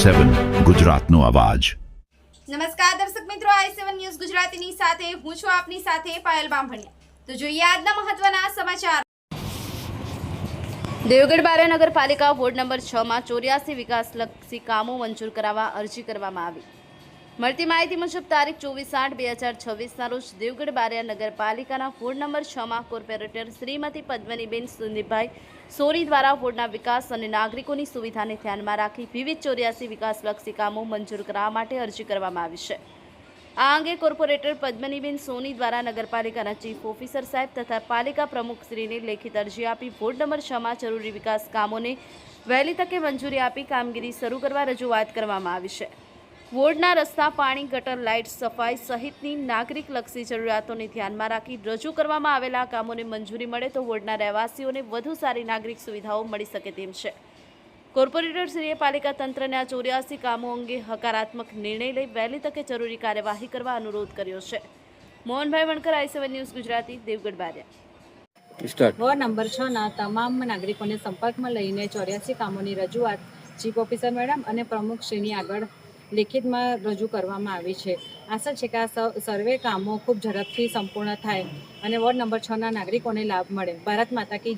i7 ગુજરાતનો અવાજ। નમસ્કાર દર્શક મિત્રો, i7 ન્યૂઝ ગુજરાતીની સાથે હું છું આપની સાથે પાયલ બામભણિયા। તો જોઈએ આજના મહત્વના સમાચાર। દેવગઢ બારિયા નગરપાલિકા વોર્ડ નંબર 6 માં 84 વિકાસલક્ષી કામો મંજૂર કરાવવા અરજી કરવામાં આવી। મળતી માહિતી મુજબ તારીખ 24/8/2026ના રોજ દેવગઢ બારિયા નગરપાલિકાના વોર્ડ નંબર 6 માં કોર્પોરેટર શ્રીમતી પદ્મનીબેન સુંદીભાઈ સોની દ્વારા વોર્ડના વિકાસ અને નાગરિકોની સુવિધાને ધ્યાનમાં રાખી વિવિધ 84 વિકાસલક્ષી કામો મંજૂર કરાવવા માટે અરજી કરવામાં આવી છે। આ અંગે કોર્પોરેટર પદ્મનીબેન સોની દ્વારા નગરપાલિકાના ચીફ ઓફિસર સાહેબ તથા પાલિકા પ્રમુખશ્રીને લેખિત અરજી આપી વોર્ડ નંબર 6 માં જરૂરી વિકાસ કામોને વહેલી તકે મંજૂરી આપી કામગીરી શરૂ કરવા રજૂઆત કરવામાં આવી છે। વોર્ડના રસ્તા, પાણી, ગટર, લાઇટ, સફાઈ સહિતની નાગરિકલક્ષી જરૂરિયાતોને ધ્યાનમાં રાખી રજૂ કરવામાં આવેલા કામોને મંજૂરી મળે તો વોર્ડના રહેવાસીઓને વધુ સારી નાગરિક સુવિધાઓ મળી શકે તેમ છે। કોર્પોરેટરશ્રીએ પાલિકા તંત્રને આ 84 કામો અંગે હકારાત્મક નિર્ણય લઈ વહેલી તકે જરૂરી કાર્યવાહી કરવા અનુરોધ કર્યો છે। Mohanbhai Vankar, i7 news Gujarati, Devgadh Baria. Ward number 6ના તમામ નાગરિકોને સંપર્કમાં લઈને 84 કામોની રજૂઆત ચીફ ઓફિસર મેડમ અને પ્રમુખશ્રીની આગળ લેખિતમાં રજૂ કરવામાં આવી છે। આશા છે કે આ સર્વે કામો ખૂબ ઝડપથી સંપૂર્ણ થાય અને વોર્ડ નંબર 6ના નાગરિકોને લાભ મળે। ભારત માતા કી